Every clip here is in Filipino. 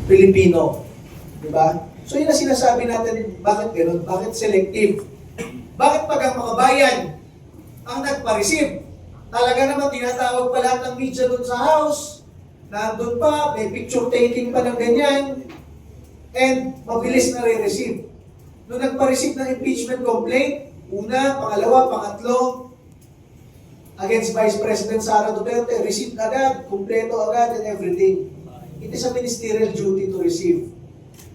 Pilipino. Di ba? So yun ang sinasabi natin, bakit gano'n? Bakit selective? Bakit pag ang mga bayan ang nagpa-receive? Talaga naman tinatawag pa lahat ng media doon sa house, nandun pa, may picture taking pa ng ganyan, and mabilis na re-receive. Nung nagpa-receive ng impeachment complaint, una, pangalawa, pangatlo, against Vice President Sara Duterte, received agad, kumpleto agad, and everything. It is a ministerial duty to receive.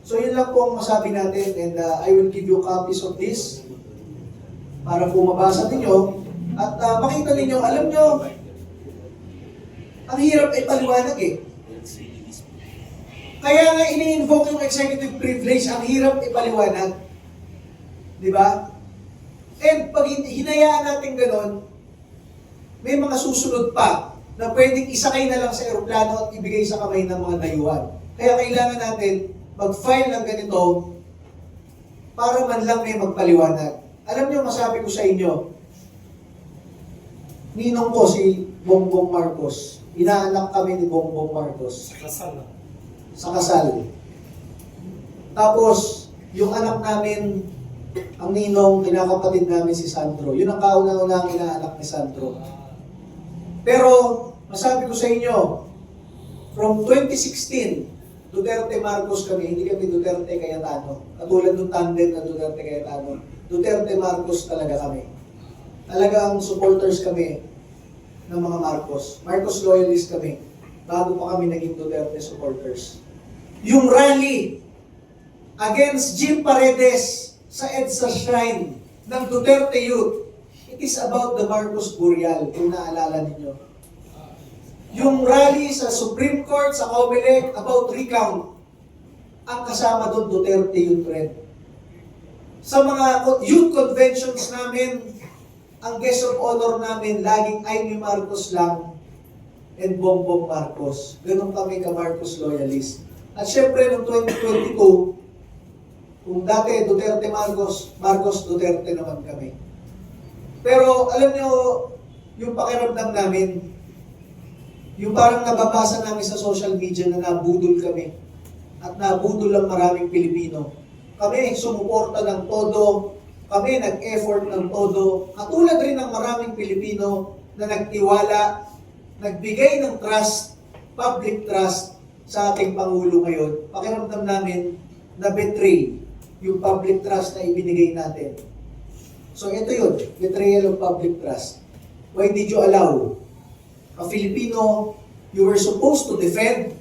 So yun lang po ang masabi natin, and I will give you copies of this para po mabasa ninyo at makita ninyo, alam nyo, ang hirap ay paliwanag eh. Kaya nga ini-invoke yung executive privilege, ang hirap ipaliwanag. Di ba? And pag hinayaan natin ganon, may mga susunod pa na pwedeng isakay na lang sa eroplano at ibigay sa kamay ng mga dayuhan. Kaya kailangan natin mag-file ng ganito para man lang may magpaliwanag. Alam niyo, masabi ko sa inyo, ninong ko si Bongbong Marcos. Inaanak kami ni Bongbong Marcos. Sa kasal. Sa kasal. Tapos, yung anak namin, ang ninong, kinakapatid namin si Sandro. Yun ang kauna-unang inaanak ni Sandro. Pero, masabi ko sa inyo, from 2016, Duterte Marcos kami, hindi kami Duterte Cayetano. Katulad ng tandem na Duterte Cayetano. Duterte Marcos talaga kami. Talagang supporters kami ng mga Marcos. Marcos loyalists kami. Bago pa kami naging Duterte supporters. Yung rally against Jim Paredes sa EDSA Shrine ng Duterte Youth, it is about the Marcos Burial, kung naalala ninyo. Yung rally sa Supreme Court, sa COMELEC, about recount, ang kasama doon Duterte Youth Red. Sa mga youth conventions namin, ang guest of honor namin, laging Amy Marcos lang and Bongbong Marcos. Ganun kami ka-Marcos loyalist. At syempre, noong 2022, kung dati Duterte Marcos, Marcos Duterte naman kami. Pero alam niyo, yung pakiramdam namin, yung parang nababasa namin sa social media na nabudol kami at nabudol ang maraming Pilipino. Kami sumuporta ng todo, kami nag-effort ng todo, katulad rin ng maraming Pilipino na nagtiwala, nagbigay ng trust, public trust sa ating Pangulo ngayon. Pakiramdam namin na betray yung public trust na ibinigay natin. So ito yun, betrayal of public trust. Why did you allow a Filipino you were supposed to defend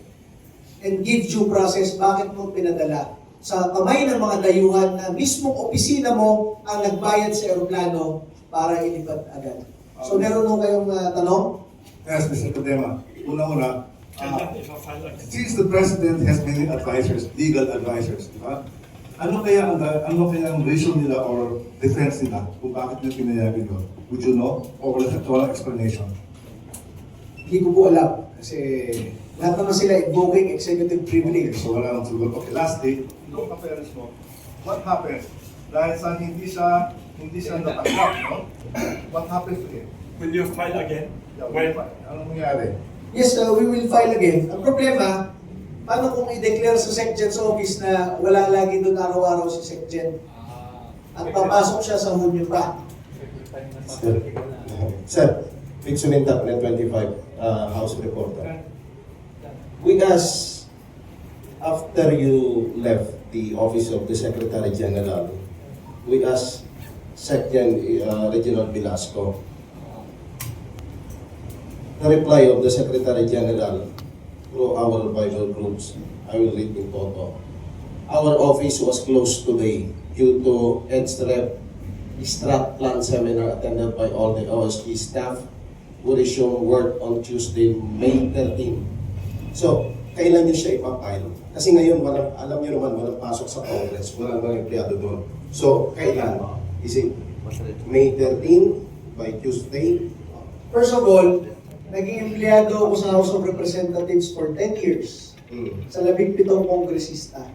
and give due process, bakit mo pinadala sa kamay ng mga dayuhan na mismong opisina mo ang nagbayad sa eroplano para ilipad agad? So meron mo kayong tanong? Yes, Mr. Padema. Una-una, since the President has many advisors, legal advisors, di ba? Ano kaya ang reason nila or defense nila kung bakit nila pinayagan yun? Would you know? Or walang explanation? Hindi ko po alam. Kasi lahat naman sila invoking executive privilege. So wala nang sugot. Okay, lastly, yung appearance mo, what happens? Dahil sa hindi siya natanggap, no? What happens to him? Will you file again? Anong mangyari? Yes, we will file again. Ang problema, paano kung i-declare sa SecGen's office na wala lagi doon araw-araw si SecGen? At papasok siya sa Hunyo pa. Sir, Vic Suminta, Net 25, House Reporter. We asked, after you left the office of the Secretary General, we asked SecGen Reginald Velasco. The reply of the Secretary General through our Bible groups, I will read in photo. Our office was closed today due to EDSREP strat plan seminar attended by all the OSP staff will resume work on Tuesday, May 13. So, kailan nyo siya ipapile? Kasi ngayon, alam nyo naman, walang pasok sa Congress, walang mga empleyado doon. So, kailan? Is it May 13 by Tuesday? First of all, naging empleyado ako sa House of Representatives for 10 years. Sa 17 kongresista.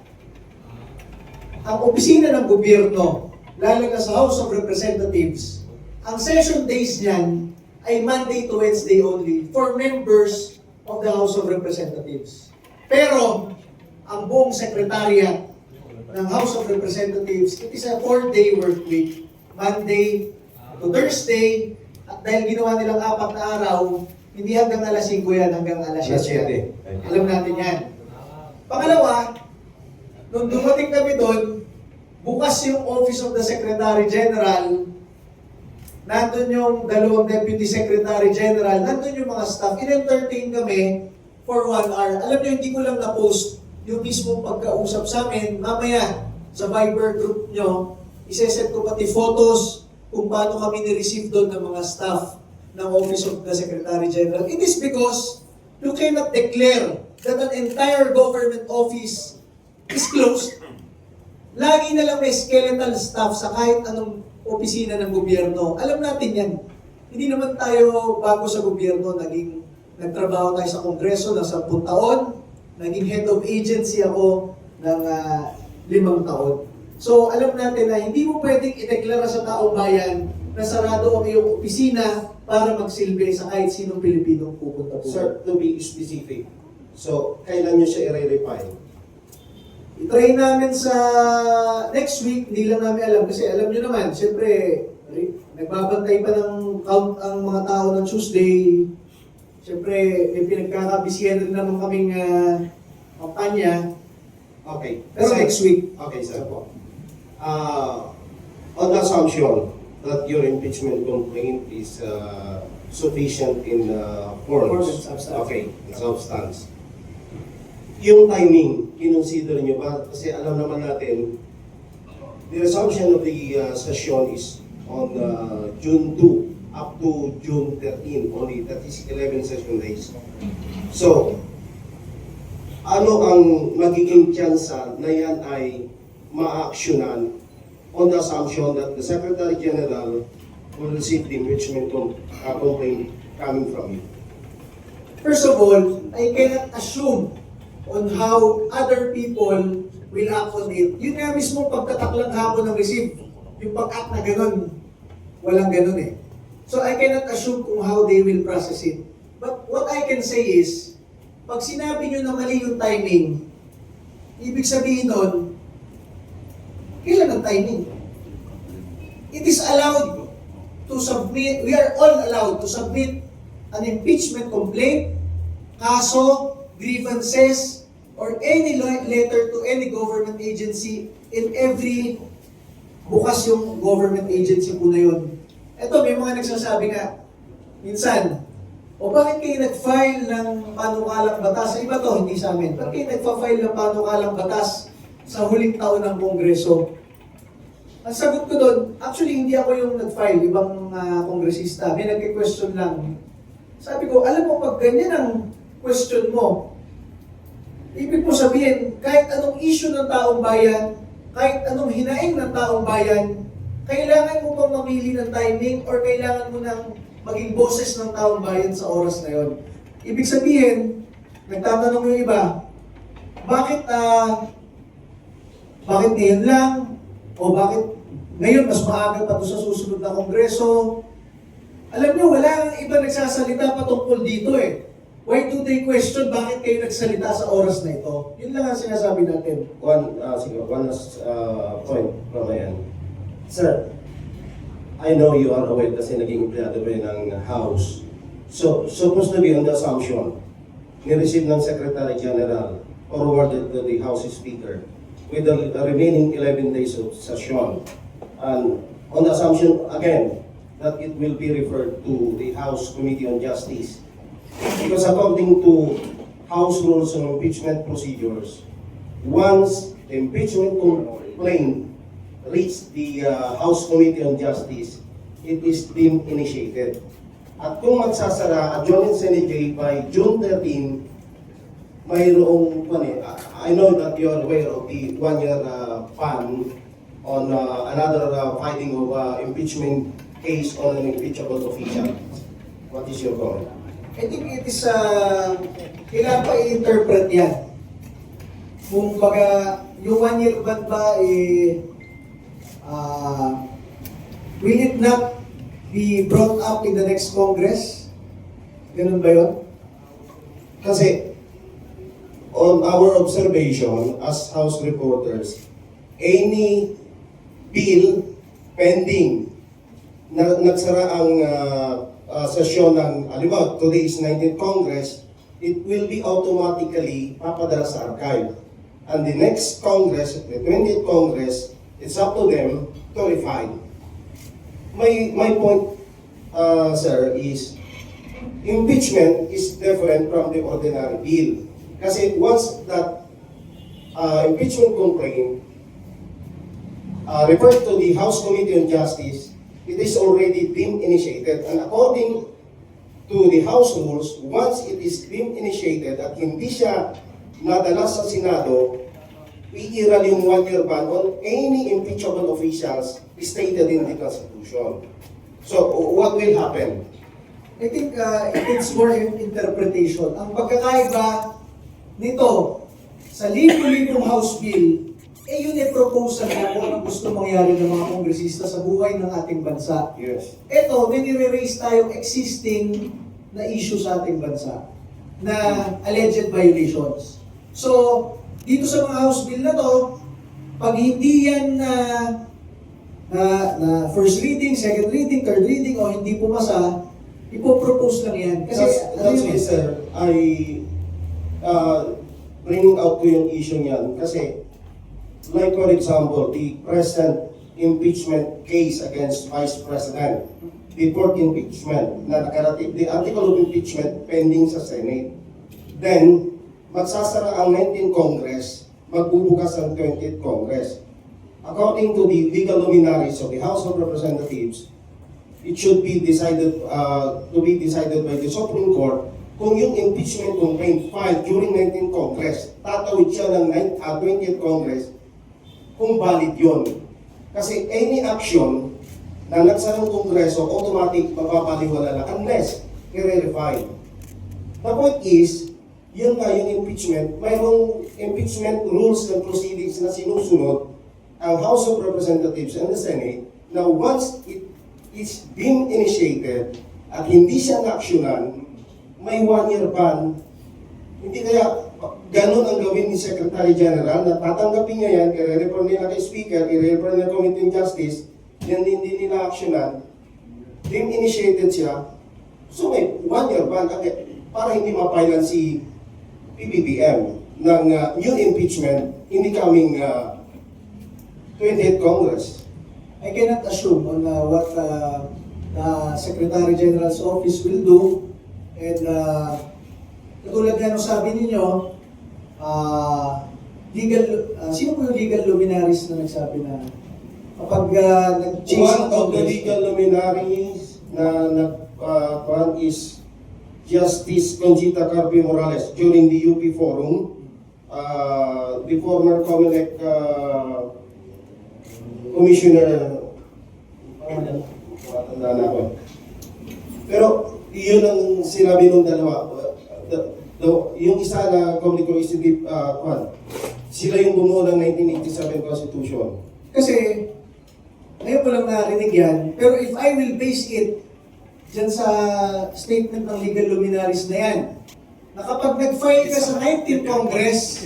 Ang opisina ng gobyerno, lalo na sa House of Representatives, ang session days niyan ay Monday to Wednesday only for members of the House of Representatives. Pero, ang buong secretariat ng House of Representatives, it is a 4-day work week. Monday to Thursday, at dahil ginawa nilang 4 na araw, hindi hanggang alas 5 yan, hanggang alas 7 yan. Alam natin yan. Pangalawa, nung dumating kami doon, bukas yung Office of the Secretary General, nandun yung 2 Deputy Secretary General, nandun yung mga staff, in-entertain kami for 1 hour. Alam nyo, hindi ko lang na-post yung mismong pagkausap sa amin. Mamaya, sa Viber group nyo, iseset ko pati photos kung paano kami ni-receive doon ng mga staff ng Office of the Secretary General. It is because you cannot declare that an entire government office is closed. Lagi na lang may skeletal staff sa kahit anong opisina ng gobyerno. Alam natin yan. Hindi naman tayo bago sa gobyerno. Nagtrabaho tayo sa Kongreso ng 10 taon. Naging head of agency ako ng 5 taon. So alam natin na hindi mo pwedeng ideklara sa taong bayan na sarado ang iyong opisina para magsilbi sa kahit sinong Pilipinong pupunta po. Sir, to be specific, so kailan nyo siya i-refine? I-try namin sa next week, hindi lang namin alam kasi alam nyo naman, siyempre, nagbabantay pa ng count ang mga tao ng Tuesday. Siyempre, may pinagkakabisiyan rin naman kaming kampanya. Okay. Pero next week. Okay, sir po. On the assumption that your impeachment complaint is sufficient in Form and forms. substance. Okay, in substance. Yung timing, kinonsider nyo ba? Kasi alam naman natin, the resumption of the session is on June 2 up to June 13, only that is 11 session days. So, ano ang magiging tsansa na yan ay ma-actionan on the assumption that the Secretary General will receive the impeachment complaint coming from you? First of all, I cannot assume on how other people will act on it. Yun nga mismo pagtataklang hapon ng receive. Yung pag-act na ganun, walang ganun eh. So I cannot assume kung how they will process it. But what I can say is, pag sinabi nyo na mali yung timing, ibig sabihin nun, kailan ang timing? It is allowed to submit, we are all allowed to submit an impeachment complaint, kaso, grievances, or any letter to any government agency in every bukas yung government agency po na yun. Eto, may mga nagsasabi nga, minsan, o bakit kayo nag-file ng panukalang batas? Sa iba to, hindi sa amin. Bakit kayo nagpa-file ng panukalang batas sa huling taon ng Kongreso? Ang sagot ko doon, actually hindi ako yung nag-file, ibang kongresista. May nag-question lang. Sabi ko, alam mo, pag ganyan ang question mo, ibig mo sabihin, kahit anong issue ng taong bayan, kahit anong hinaing ng taong bayan, kailangan mo bang mamili ng timing or kailangan mo nang maging boses ng taong bayan sa oras na yon? Ibig sabihin, nagtatanong yung iba, bakit ngayon lang? O bakit ngayon mas maaga pa to sa susunod na Kongreso? Alam niyo, wala ang iba nagsasalita patungkol dito eh. Why do they question bakit kayo nagsalita sa oras na ito? Yun lang ang sinasabi natin. One last point from my end. Sir, I know you are aware kasi naging empleyado kayo ng House. So, supposed to be on the assumption, ni-receive ng Secretary General, forwarded to the House Speaker, with the remaining 11 days of session. And on the assumption, again, that it will be referred to the House Committee on Justice. Because according to House Rules on Impeachment Procedures, once the impeachment complaint reach the House Committee on Justice, it is deemed initiated. At kung magsasara, adjourned Senate J by June 13, mayroong, I know that you are aware of the 1-year ban on another filing of impeachment case on an impeachable official. What is your comment? I think it is, kailangan pa i-interpret yan. Kung baga, yung 1-year ban ba, will it not be brought up in the next Congress? Ganun ba yun? Kasi, on our observation as House reporters, any bill pending na nagsara ang sesyon ng, halimbawa, today is 19th Congress, it will be automatically papadala sa archive. And the next Congress, the 20th Congress, it's up to them to refine. My point, sir, is impeachment is different from the ordinary bill. Kasi once that impeachment complaint referred to the House Committee on Justice, it is already deemed initiated. And according to the House rules, once it is deemed initiated at hindi siya nadala sa Senado, iiral yung 1-year ban on any impeachable officials stated in the Constitution. So, what will happen? I think it's more in interpretation. Ang pagkakaiba nito sa libo-libong House Bill, yun ay proposal na kung anong gusto mangyari ng mga kongresista sa buhay ng ating bansa. Yes. Ito, may nire-raise tayong existing na issue sa ating bansa na alleged violations. So, dito sa mga House Bill na to, pag hindi yan na first reading, second reading, third reading, o hindi pumasa, ipopropose lang yan. Kasi, That's why, sir, I bringing out ko yung issue niyan. Kasi, like for example, the present impeachment case against Vice President, the fourth impeachment na nakarating, the article of impeachment pending sa Senate. Then, magsasara ang 19th Congress, magbubukas ang 20th Congress. According to the legal luminaries of the House of Representatives, it should be decided to be decided by the Supreme Court kung yung impeachment complaint filed during 19th Congress, tatawid siya ng 20th Congress, kung valid yun. Kasi any action na nagsarang Kongreso, automatic mapapaliwala na unless i-verify. The point is, yun nga yung impeachment, mayroong impeachment rules and proceedings na sinusunod ang House of Representatives and the Senate na once it is being initiated at hindi siya na-actionan, may 1-year ban. Hindi kaya ganun ang gawin ni Secretary General na tatanggapin niya yan, i-refer nila kay Speaker, i-refer nila Committee on Justice, yan hindi nila actionan, being initiated siya, so may 1-year ban para hindi mapailan si PBBM ng new impeachment in the coming 20th Congress. I cannot assume on what the Secretary General's office will do. And katulad nga nung sabi ninyo, sino po yung legal luminaries na nagsabi na kapag nag-change One of the legal luminaries na nag is Justice Conchita Carpio Morales during the UP Forum, the former COMELEC Commissioner, matanda na ako. Pero yun ang sinabi ng dalawa. Yung isa na communicative sila yung bumuo ng 1987 Constitution. Kasi, ngayon ko lang narinig yan, pero if I will base it dyan sa statement ng legal luminaries na yan, na kapag nag-file ka sa 19th Congress,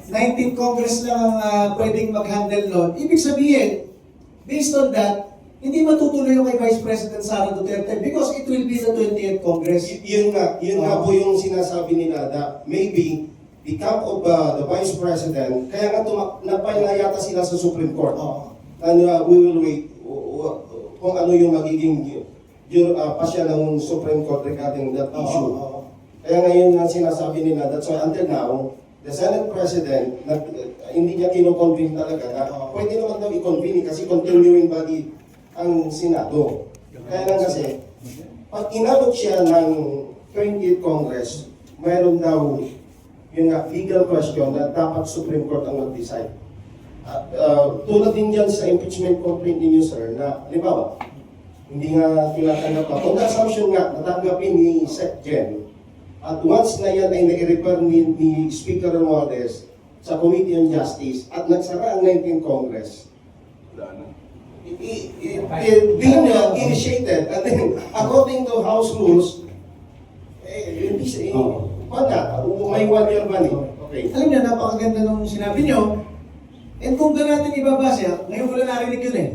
19th Congress lang ang pwedeng mag-handle nun, ibig sabihin, based on that, hindi matutuloy yung kay Vice President Sara Duterte because it will be the 20th Congress. Yun nga po yung sinasabi nila na maybe the camp of the Vice President, kaya nga napay na yata sila sa Supreme Court. And we will wait kung ano yung magiging pasya ng Supreme Court regarding that issue. Kaya ngayon nga sinasabi nila, that's why until now, the Senate President, hindi niya kinoconvene talaga na pwede naman daw i-convene kasi continuing body ang Senado. Kaya lang kasi, pag inabot siya ng 20th Congress, mayroon daw yung legal question na dapat Supreme Court ang mag-decide. Tulad din dyan sa impeachment complaint ninyo, sir, na, halimbawa, hindi nga tinatanggap pa. Kung assumption nga, natanggapin ni Sec Gen, at once na yan ay na-refer ni Speaker Romualdez sa Committee on Justice at nagsara ang 19th Congress, being initiated, and then according to House rules, hindi siya, may 1 year ban eh. Okay. Alam niyo, napakaganda nung sinabi niyo. And kung doon natin ibabase, ngayon ko lang narinig yun eh.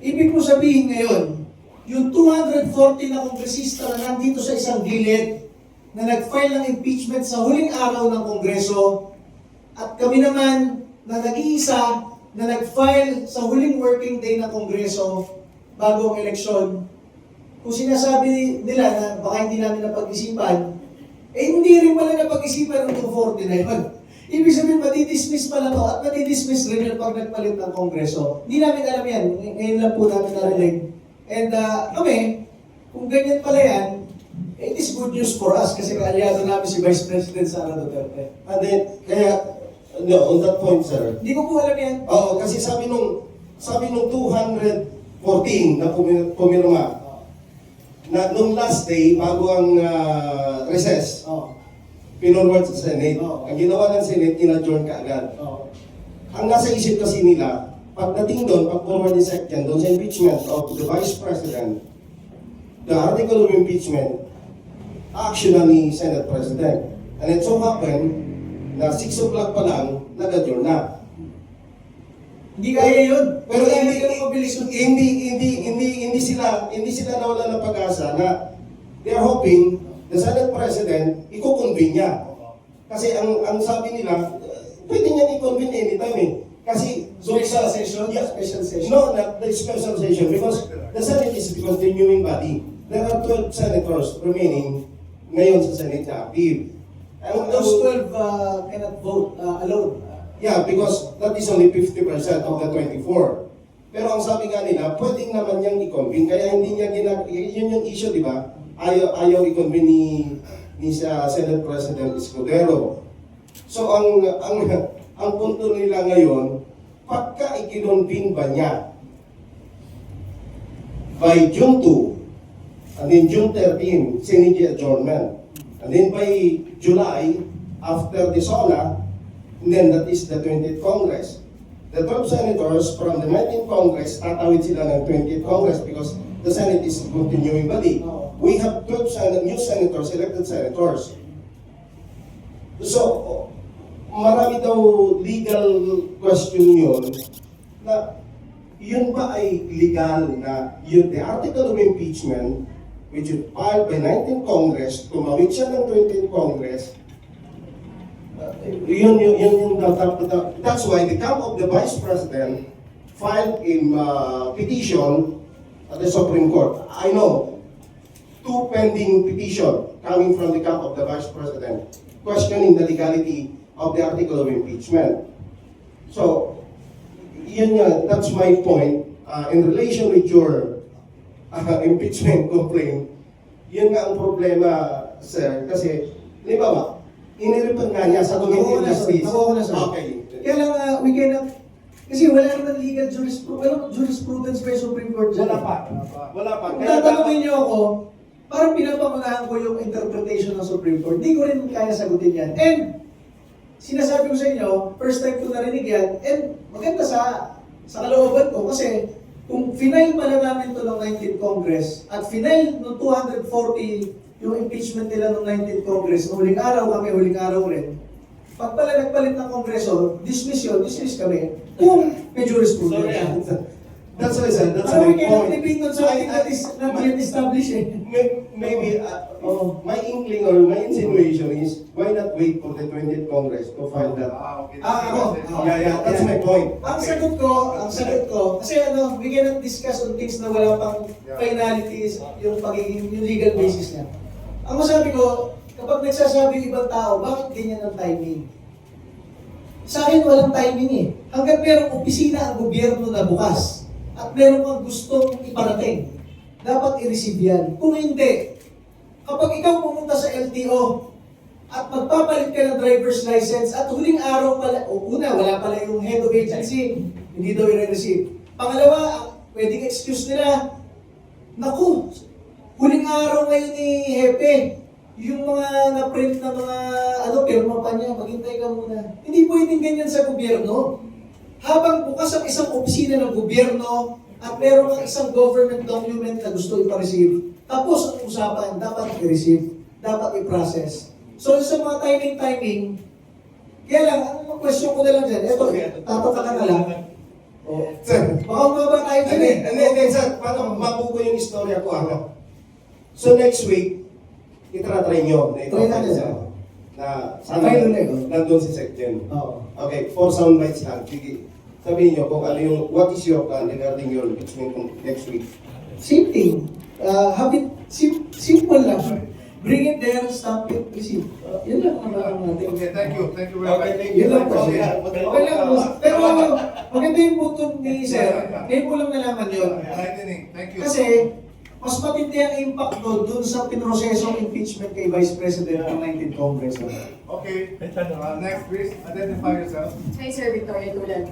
Ibig mo sabihin ngayon, yung 240 na kongresista na nandito sa isang gilid, na nag-file ng impeachment sa huling araw ng Kongreso, at kami naman na nag-iisa na nag-file sa huling working day ng Kongreso bago ang eleksyon, kung sinasabi nila na baka hindi namin napag-isipan, eh hindi rin pala napag-isipan ng 240 na yun. Ibig sabihin, matidismiss pala to at matidismiss rin yun pag nagpalit ng Kongreso. Hindi namin alam yan. Ngayon lang po namin narinig. And kami, kung ganyan pala yan, it is good news for us kasi kaalyado namin si Vice President Sara Duterte. And then, kaya, no, on that point, sir, Hindi ko po alam yan. oo, kasi sabi nung 214 na pumirma, na nung last day, bago ang recess, Oo. pinorward sa Senate. Oo. Ang ginawa ng Senate, in-adjourn ka agad. Oo. Ang nasa isip kasi nila, pagdating doon, pag-forward ni Sec. Yan, doon sa impeachment of the Vice President, the article of impeachment, action na ni Senate President. And it so happened na 6 o'clock pa lang, nag-adjourn na. Hindi kaya yun. Pero hindi hindi, ka mabilis yun. hindi sila nawala ng pag-asa na they are hoping the Senate President i-convene niya. Kasi ang sabi nila, pwede niya i-convene anytime eh. Kasi Special session? Yeah. Special session? No, not the special session because the Senate is the continuing body. There are 12 senators remaining ngayon sa Senate na active. Those 12 cannot vote alone. Yeah, because that is only 50% of the 24. Pero ang sabi nga nila, pwedeng naman niyang i-convene. Kaya hindi niya yun yung issue, di ba? Ayaw i-convene ni sa Senate President Escudero. So ang punto nila ngayon, pagka i-convene ba niya by June 2, and then June 13, Senate adjournment. And then by July, after the SONA, and then that is the 20th Congress. The 12 senators from the 19th Congress, tatawid sila ng 20th Congress because the Senate is continuing body. We have 12 new senators, elected senators. So, marami daw legal question yun na yun ba ay legal na yun, the article of impeachment which is filed by 19th Congress, tumawid siya ng 20th Congress, that's why the camp of the Vice President filed a petition at the Supreme Court. I know, 2 pending petition coming from the camp of the Vice President questioning the legality of the article of impeachment. So, that's my point. In relation with your impeachment complaint, yun nga ang problema, sir, kasi, di ba, inireport nga niya sa Committee on Justice. Nakuha ko na, sir. Okay. Kaya lang, we cannot, kasi wala naman legal jurisprudence by Supreme Court dyan. Wala pa. Kung tatanungin niyo ako, parang pinapangunahan ko yung interpretation ng Supreme Court. Hindi ko rin kaya sagutin yan. And, sinasabi ko sa inyo, first time ko narinig yan, and maganda sa kalooban ko, kasi kung final pala namin to ng 19th Congress, at final ng 240 yung impeachment nila ng 19th Congress, huling araw kami, huling araw rin, pag pala nagpalit ng Kongreso, dismiss kami. Kung may jurisprudence. That's what I said. That's Parang my we cannot point. depend on something that is not yet established eh. Maybe my inkling or my insinuation is why not wait for the 20th Congress to file that? Yeah, that's my point. Ang sagot ko, kasi we cannot discuss on things na wala pang finalities, yung legal basis niya. Ang masabi ko, kapag nagsasabi yung ibang tao, bakit ganyan ang timing? Sa akin, walang timing eh. Hanggang merong opisina ang gobyerno na bukas at meron kang gustong iparating, dapat i-receive yan. Kung hindi, kapag ikaw pumunta sa LTO at magpapalit ka ng driver's license at huling araw pala, una, wala pala yung head of agency, hindi daw i-receive. Pangalawa, pwedeng excuse nila, naku, huling araw ngayon ni Hepe, yung mga na-print na mga pirma pa niya, maghintay ka muna. Hindi pwedeng ganyan sa gobyerno. Habang bukas ang isang opisina ng gobyerno at meron kang isang government document na gusto ipa-receive, tapos ang usapan, dapat i-receive, dapat i-process. So sa mga timing, Kaya lang, ang question ko na lang dyan, eto, tatatakan na lang. Oh. Sir, Baka umaba tayo dyan eh. Hindi, sir, para mabuko yung istorya ko ako. So next week, itratry nyo na ito. Try natin, sir. Na Try ulit, oh. nandun si Secgen. Oo. Okay, 4 soundbites lang. Sige, sabihin nyo kung ano yung, what is your plan regarding your impeachment next week? Same thing. Simple lang. Bring it there, stamp it, receive. Yun lang ang natin. Okay, thank you. Thank you very much. Okay, thank Yun you. lang po. Okay lang po. Pero maganda yung punto ni Sir. Ngayon ko lang nalaman yun. Enlightening. Thank you. Kasi, mas matindi ang impact dun sa pinrosesong impeachment kay Vice President ng 19th Congress. Okay. Next, please identify yourself. Hi, Sir Victoria Tulan.